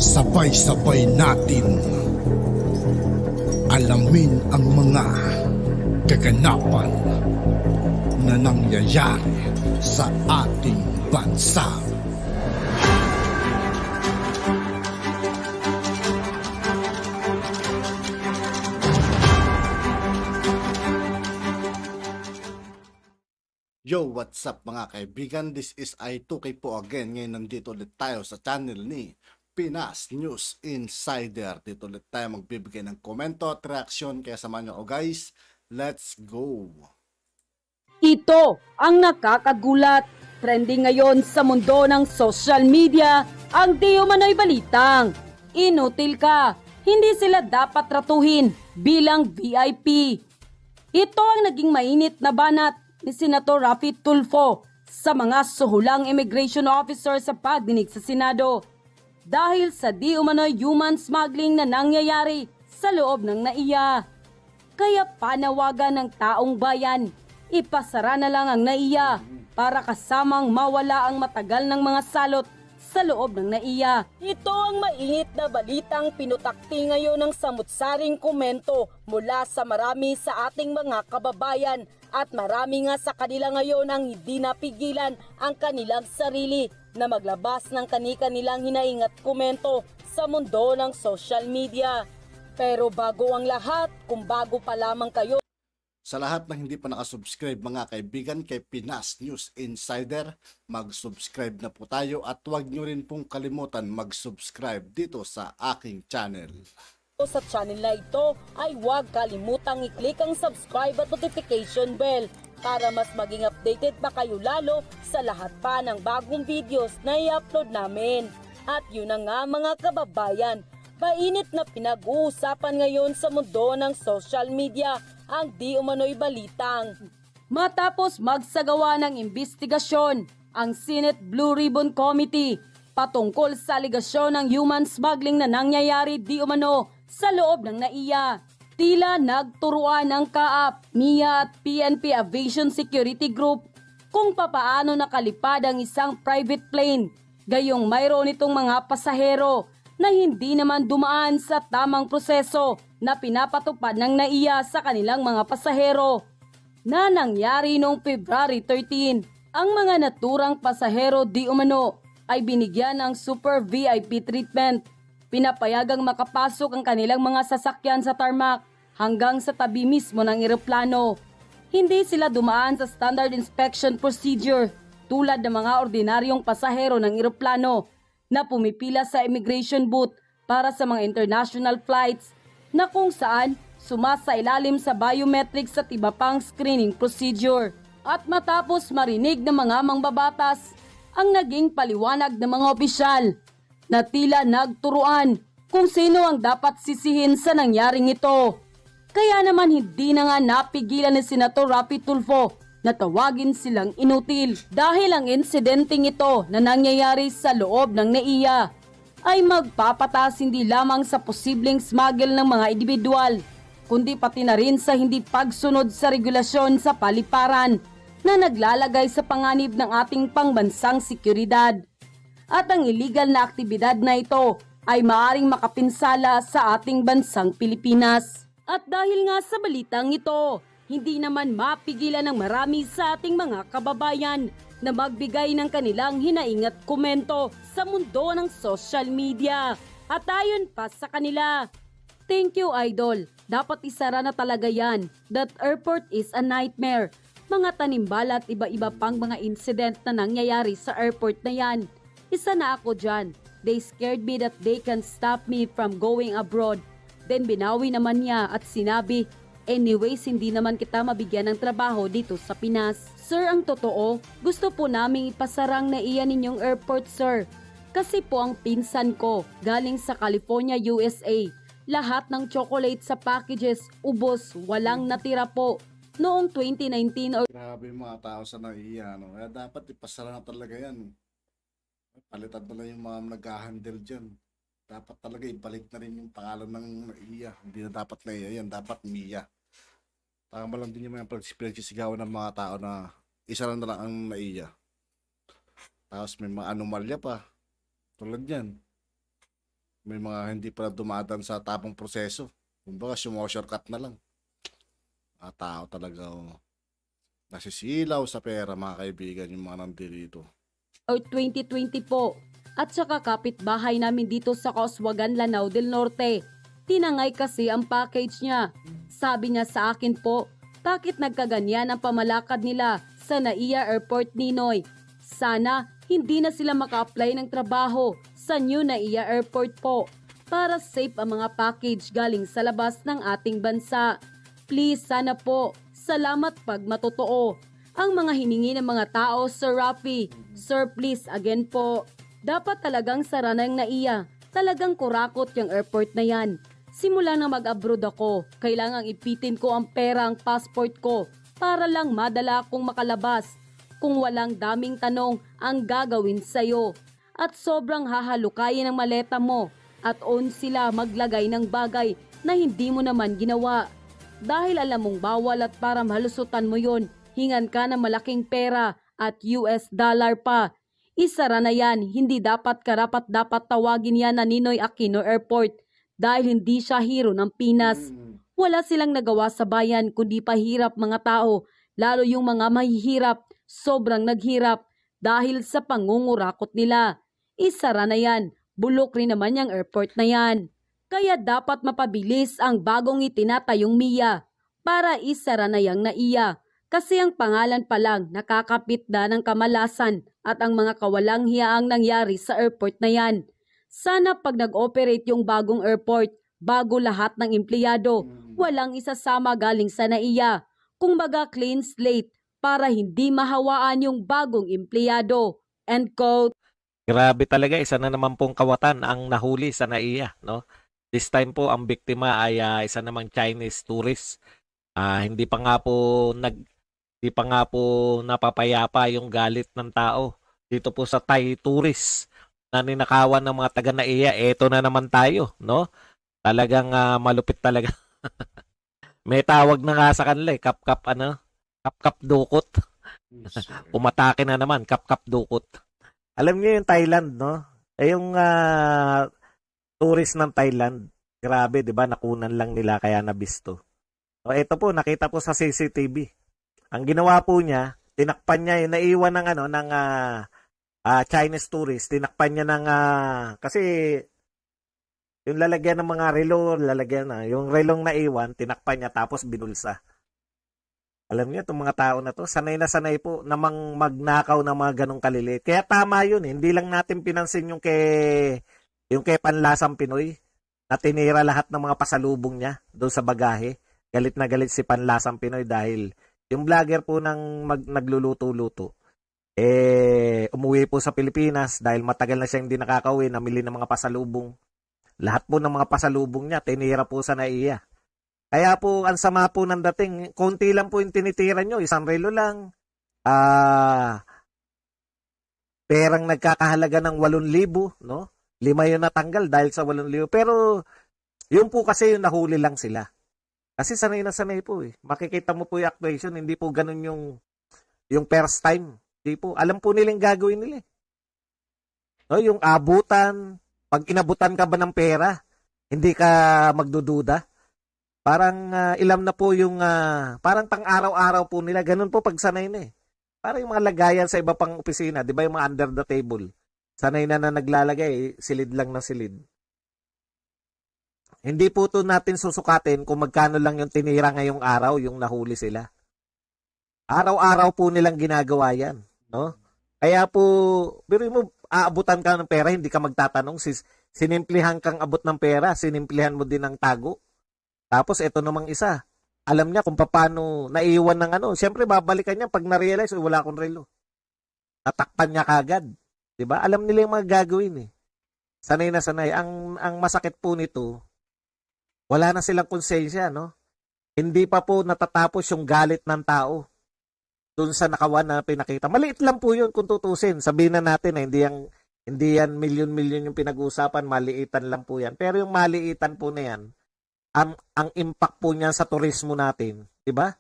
Sabay-sabay natin alamin ang mga kaganapan na nangyayari sa ating bansa. Yo, what's up mga kaibigan? This is I2K po again. Ngayon nandito ulit tayo sa channel ni Pinas News Insider. Dito ulit tayo magbibigay ng komento at reaksyon. Kaya samahan nyo ako guys. Let's go! Ito ang nakakagulat. Trending ngayon sa mundo ng social media ang di umano'y balitang inutil ka. Hindi sila dapat tratuhin bilang VIP. Ito ang naging mainit na banat ni Senator Raffy Tulfo sa mga suhulang immigration officer sa pagdinig sa Senado dahil sa di umano'y human smuggling na nangyayari sa loob ng NAIA. Kaya panawagan ng taong bayan, ipasara na lang ang NAIA para kasamang mawala ang matagal ng mga salot sa loob ng NAIA. Ito ang mainit na balitang pinutakti ngayon ng samut-saring komento mula sa marami sa ating mga kababayan at marami nga sa kanila ngayon ang hindi napigilan ang kanilang sarili na maglabas ng kani-kanilang hinaing at komento sa mundo ng social media. Pero bago ang lahat, kung bago pa lamang kayo, sa lahat ng hindi pa nakasubscribe mga kaibigan kay Pinas News Insider, mag-subscribe na po tayo at huwag nyo rin pong kalimutan mag-subscribe dito sa aking channel. Sa channel na ito ay huwag kalimutang i-click ang subscribe at notification bell para mas maging updated pa kayo lalo sa lahat pa ng bagong videos na i-upload namin. At yun na nga mga kababayan, mainit na pinag-uusapan ngayon sa mundo ng social media ang di umano'y balitang. Matapos magsagawa ng investigasyon ang Senate Blue Ribbon Committee patungkol sa aligasyon ng human smuggling na nangyayari di umano sa loob ng NAIA, tila nagturuan ng CAAP, MIA at PNP Aviation Security Group kung papaano nakalipad ang isang private plane, gayong mayroon itong mga pasahero na hindi naman dumaan sa tamang proseso na pinapatupad ng NAIA sa kanilang mga pasahero. Na nangyari noong February 13, ang mga naturang pasahero di umano ay binigyan ng super VIP treatment. Pinapayagang makapasok ang kanilang mga sasakyan sa tarmac hanggang sa tabi mismo ng eroplano. Hindi sila dumaan sa standard inspection procedure tulad ng mga ordinaryong pasahero ng eroplano na pumipila sa immigration booth para sa mga international flights na kung saan sumasailalim sa biometrics at iba pang screening procedure. At matapos marinig ng mga mangbabatas ang naging paliwanag ng mga opisyal na tila nagturuan kung sino ang dapat sisihin sa nangyaring ito. Kaya naman hindi na nga napigilan ni Senator Raffy Tulfo na tawagin silang inutil dahil ang insidenteng ito na nangyayari sa loob ng NAIA ay magpapatas hindi lamang sa posibleng smuggle ng mga individual, kundi pati na rin sa hindi pagsunod sa regulasyon sa paliparan na naglalagay sa panganib ng ating pangbansang seguridad. At ang illegal na aktibidad na ito ay maaaring makapinsala sa ating bansang Pilipinas. At dahil nga sa balitang ito, hindi naman mapigilan ng marami sa ating mga kababayan na magbigay ng kanilang hinaing at komento sa mundo ng social media. At ayon pa sa kanila, "Thank you, Idol. Dapat isara na talaga yan. That airport is a nightmare. Mga tanimbala at iba-iba pang mga incident na nangyayari sa airport na yan. Isa na ako dyan. They scared me that they can stop me from going abroad." Then binawi naman niya at sinabi, "Anyways, hindi naman kita mabigyan ng trabaho dito sa Pinas." Sir, ang totoo, gusto po naming ipasarang NAIA ninyong airport, sir. Kasi po ang pinsan ko, galing sa California, USA. Lahat ng chocolate sa packages, ubos, walang natira po. Noong 2019 or... Grabe yung mga tao sa NAIA, no? Kaya dapat ipasara na talaga yan. Palitan na lang yung mga nag-handle dyan. Dapat talaga ibalik na rin yung pangalan ng NAIA. Hindi na dapat NAIA yan, dapat MIA. Tama lang din yung mga pinagsisigawan ng mga tao na isa na lang ang NAIA. Tapos may mga anomalya pa. Tulad yan. May mga hindi pa dumadaan sa tapong proseso. Kumbaga, shortcut na lang. Mga tao talaga nasisilaw sa pera, mga kaibigan, yung mga nandito. Or 2020 po. At saka kapitbahay namin dito sa Kauswagan, Lanao del Norte. Tinangay kasi ang package niya. Sabi niya sa akin po, bakit nagkaganyan ang pamalakad nila sa NAIA Airport, Ninoy? Sana hindi na sila maka-apply ng trabaho sa new NAIA Airport po para safe ang mga package galing sa labas ng ating bansa. Please, sana po. Salamat pag matotoo. Ang mga hiningi ng mga tao, Sir Rafi. Sir, please, again po. Dapat talagang sara na yung NAIA. Talagang kurakot yung airport na yan. Simula na mag-abroad ako, kailangang ipitin ko ang pera, ang passport ko para lang madala akong makalabas. Kung walang daming tanong ang gagawin sa'yo. At sobrang hahalukayin ang maleta mo at on sila maglagay ng bagay na hindi mo naman ginawa. Dahil alam mong bawal at para malusutan mo yon, hingan ka ng malaking pera at US dollar pa. Isara na yan, hindi dapat karapat-dapat tawagin yan na Ninoy Aquino Airport dahil hindi siya hero ng Pinas. Wala silang nagawa sa bayan kundi pahirap mga tao, lalo yung mga mahihirap, sobrang naghirap dahil sa pangungurakot nila. Isara na yan, bulok rin naman yung airport na yan. Kaya dapat mapabilis ang bagong itinatayong MIA para isara na yang NAIA. Kasi ang pangalan pa lang nakakapit na ng kamalasan at ang mga kawalang hiyaang nangyari sa airport na yan. Sana pag nag-operate yung bagong airport, bago lahat ng empleyado, walang isasama galing sa NAIA. Kumbaga clean slate para hindi mahawaan yung bagong empleyado. End quote. Grabe talaga, isa na naman pong kawatan ang nahuli sa NAIA, no? This time po ang biktima ay isa namang Chinese tourist. Hindi pa nga po napapayapa yung galit ng tao dito po sa Thai tourist na ninakawan ng mga taga NAIA. Eto na naman tayo, no? Talagang malupit talaga. May tawag na nga sa kanila, kap-kap dukot. Umatake na naman, kap-kap dukot. Alam niyo yung Thailand, no? Yung tourist ng Thailand, grabe, 'di ba? Nakunan lang nila kaya nabisto. So ito po, nakita po sa CCTV. Ang ginawa po niya, tinakpan niya yung naiwan ng Chinese tourist, tinakpan niya ng kasi yung lalagyan ng mga relo, yung relong naiwan, tinakpan niya tapos binulsa. Alam niyo, itong mga tao na to, sanay na sanay po namang magnakaw ng mga ganong kaliliit. Kaya tama yun, hindi lang natin pinansin yung kay Panlasang Pinoy na tinira lahat ng mga pasalubong niya doon sa bagahe. Galit na galit si Panlasang Pinoy dahil yung vlogger po nagluluto-luto, umuwi po sa Pilipinas dahil matagal na siya hindi nakakauwi, namili ng mga pasalubong. Lahat po ng mga pasalubong niya, tinira po sa NAIA. Kaya po, ang sama po ng dating, konti lang po yung tinitira nyo, isang relo lang. Perang nagkakahalaga ng 8,000, no? 5 yung natanggal dahil sa 8,000. Pero, yun po kasi yung nahuli lang sila. Kasi sanay na sanay po eh. Makikita mo po yung actuation, hindi po ganun yung first time. Hindi po. Alam po nilang gagawin nila. No, yung abutan, pag inabutan ka ba ng pera, hindi ka magdududa. Parang ilam na po yung, parang pang-araw-araw po nila. Ganun po pag sanay na eh. Parang yung mga lagayan sa iba pang opisina, di ba yung mga under the table. Sanay na naglalagay, silid lang na silid. Hindi po ito natin susukatin kung magkano lang yung tinira ngayong araw, yung nahuli sila. Araw-araw po nilang ginagawa yan. No? Kaya po, pero mo, aabutan ka ng pera, hindi ka magtatanong. Sinimplihan kang abot ng pera, sinimplihan mo din ng tago. Tapos ito namang isa, alam niya kung paano naiwan ng Siyempre babalikan niya pag na-realize, wala akong relo. Tatakpan niya kagad. 'Di ba? Alam nila yung mga gagawin eh. Sanay na sanay. Ang masakit po nito, wala na silang konsensya, no? Hindi pa po natatapos yung galit ng tao dun sa nakawan na pinakita. Maliit lang po yun kung tutusin. Sabihin na natin na hindi yan milyon-milyon yung pinag-uusapan, maliitan lang po yan. Pero yung maliitan po na yan, ang impact po niyan sa turismo natin, 'di ba?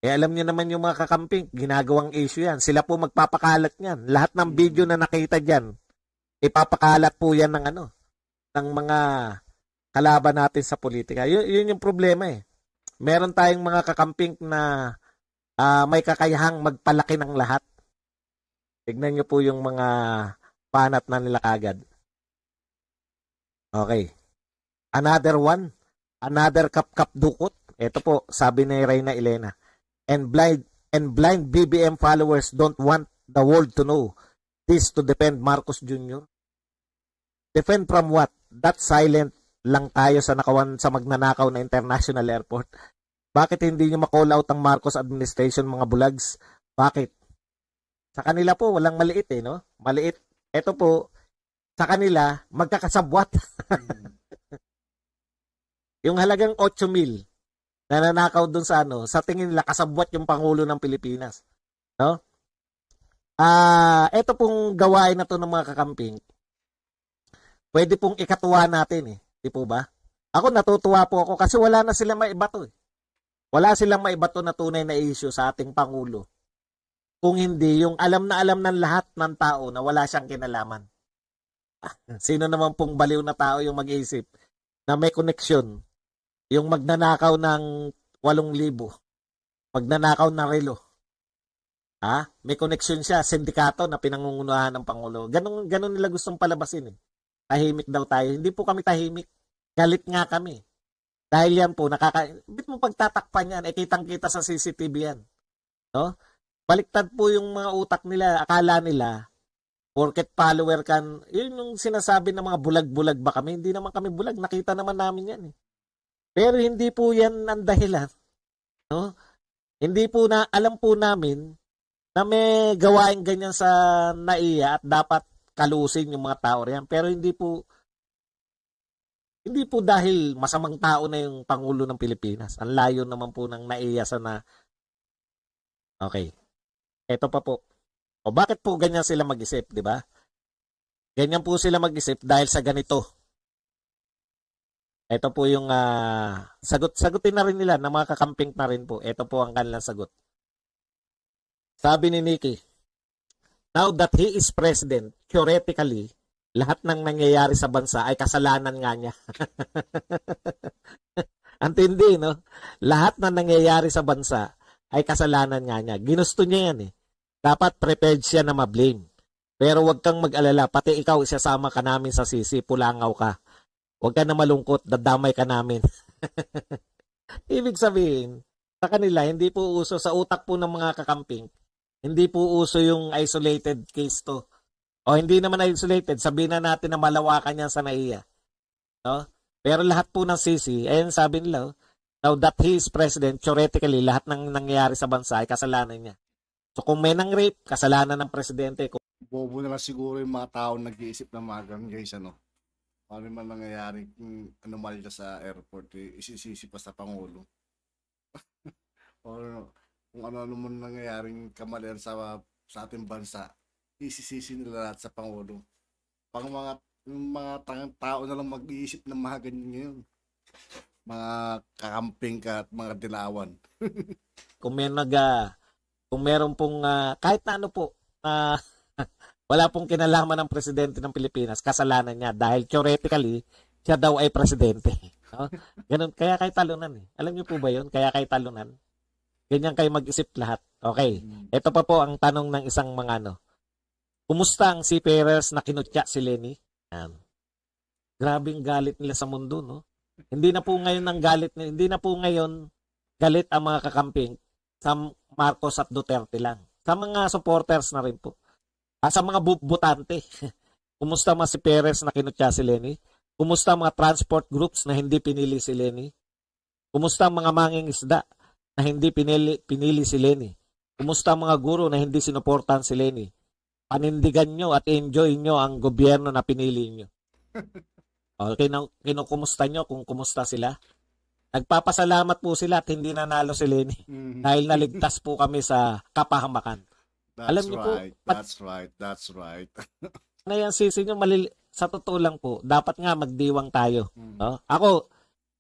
Alam niyo naman yung mga kakamping, ginagawang issue yan. Sila po magpapakalat niyan. Lahat ng video na nakita diyan, ipapakalat po yan ng ng mga kalaban natin sa politika. Yun yung problema eh. Meron tayong mga kakamping na may kakayahang magpalaki ng lahat. Tignan niyo po yung mga panat na nila kagad. Okay. Another one. Another kap-kap dukot. Ito po, sabi ni Reyna Elena. And blind BBM followers don't want the world to know this to defend Marcos Jr. Defend from what? That silent lang tayo sa nakawan sa magnanakaw na international airport. Bakit hindi nyo ma-call out ang Marcos administration, mga bulags? Bakit? Sa kanila po, walang maliit no? Maliit. Ito po, sa kanila, magkakasabwat. Yung halagang 8,000 na nanakaw dun sa sa tingin nila kasabwat yung Pangulo ng Pilipinas. No? Ito pong gawain na to ng mga kakamping. Pwede pong ikatuwa natin Di po ba? Ako natutuwa po ako kasi wala na silang maibato Wala silang maibato na tunay na issue sa ating Pangulo. Kung hindi yung alam na alam ng lahat ng tao na wala siyang kinalaman. Sino naman pong baliw na tao yung mag-iisip na may koneksyon? Yung magnanakaw ng 8,000, magnanakaw ng relo. May koneksyon siya, sindikato na pinangungunahan ng Pangulo. Ganun nila gustong palabasin Tahimik daw tayo. Hindi po kami tahimik. Galit nga kami. Dahil yan po, bit mo pagtatakpan yan, kitang-kita sa CCTV yan. No? Baliktad po yung mga utak nila, akala nila, porket follower kan, yun yung sinasabi ng mga bulag-bulag ba kami? Hindi naman kami bulag, nakita naman namin yan Pero hindi po yan ang dahilan. No? Hindi po alam po namin na may gawain ganyan sa NAIA at dapat kalusin yung mga tao riyan. Pero hindi po dahil masamang tao na yung Pangulo ng Pilipinas. Ang layo naman po ng NAIA sa Okay. Ito pa po. Bakit po ganyan sila mag-isip, di ba? Ganyan po sila mag-isip dahil sa ganito. Ito po yung sagutin na rin nila ng mga kakamping na rin po. Ito po ang kanilang sagot. Sabi ni Nikki, now that he is president, theoretically, lahat ng nangyayari sa bansa ay kasalanan nga niya. Antindi, no? Lahat ng nangyayari sa bansa ay kasalanan nga niya. Ginusto niya yan Dapat prepared siya na ma-blame. Pero huwag kang mag-alala, pati ikaw isasama ka namin sa sisi, pulangaw ka. Huwag ka na malungkot, dadamay ka namin. Ibig sabihin, sa kanila, hindi po uso, sa utak po ng mga kakamping, hindi po uso yung isolated case to. O hindi naman isolated, sabihin na natin na malawakan yan sa NAIA. No? Pero lahat po ng sisi, ayun sabi nila, now that he is president, theoretically, lahat ng nangyayari sa bansa ay kasalanan niya. So kung may nang rape, kasalanan ng presidente. Bobo na lang siguro yung mga tao nag-iisip ng mga ganun, guys, Ano man nangyayari kung anomalya sa airport, isisisi pa sa Pangulo. O kung ano man nangyayaring kamalian sa ating bansa, isisisi nila lahat sa Pangulo. Yung mga tao na lang mag-iisip ng mga ganyan ngayon. Mga kakamping ka at mga dilawan. Kung meron pong kahit na ano po, wala pong kinalaman ng presidente ng Pilipinas, kasalanan niya dahil theoretically, siya daw ay presidente. No? Ganun, kaya kayo talunan Alam niyo po ba yun? Kaya kayo talunan. Ganyan kayo mag-isip lahat. Okay. Ito pa po ang tanong ng isang mga Kumusta ang seafarers na kinutya si Lenny? Grabing galit nila sa mundo, no? Hindi na po ngayon galit ang mga kakamping sa Marcos at Duterte lang. Sa mga supporters na rin po. Sa mga butante. Kumusta mga seafarers na kinutya si Lenny? Kumusta mga transport groups na hindi pinili si Lenny? Kumusta mga mangingisda na hindi pinili si Lenny? Kumusta mga guro na hindi sinuportahan si Lenny? Panindigan nyo at enjoy nyo ang gobyerno na pinili nyo. Okay, kinukumusta nyo kung kumusta sila? Nagpapasalamat po sila at hindi nanalo si Lenny dahil naligtas po kami sa kapahamakan. That's right. That's right. Na yan sisi nyo, sa totoo lang po, dapat nga magdiwang tayo. No?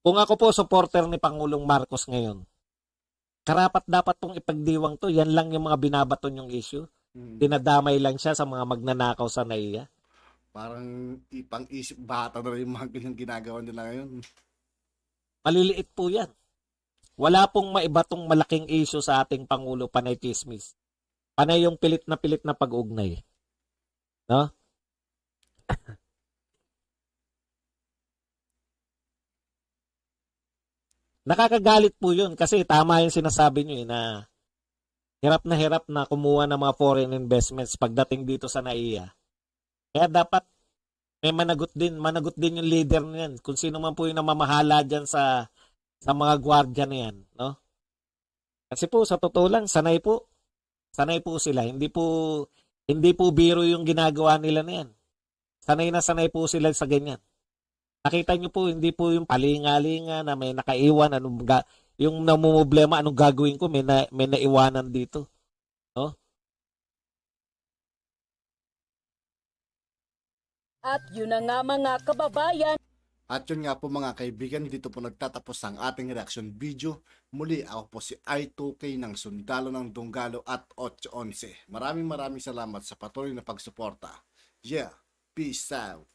Kung ako po supporter ni Pangulong Marcos ngayon, Karapat dapat pong ipagdiwang to. Yan lang yung mga binabaton yung issue. Dinadamay lang siya sa mga magnanakaw sa NAIA. Parang ipang-isip bata na rin yung mga ganyang ginagawa nila ngayon. Maliliit po yan. Wala pong maibatong malaking issue sa ating Pangulo, panay chismis. Panay yung pilit na pag-ugnay. No? Nakakagalit po yun kasi tama yung sinasabi nyo na hirap na kumuha ng mga foreign investments pagdating dito sa NAIA. Kaya dapat may managot din yung leader niyan. Kung sino man po yung namamahala dyan sa mga gwardiya na yan. No? Kasi po, sa totoo lang, sanay po sila. Hindi po biro yung ginagawa nila na yan. Sanay po sila sa ganyan. Nakita nyo po, hindi po yung palinga-linga na may nakaiwan, yung namumblema, anong gagawin ko, may naiwanan dito. No? At yun na nga mga kababayan. At yun nga po mga kaibigan, dito po nagtatapos ang ating reaction video. Muli ako po si I2K ng Sundalo ng Dunggalo at 811. Maraming salamat sa patuloy na pagsuporta. Yeah, peace out.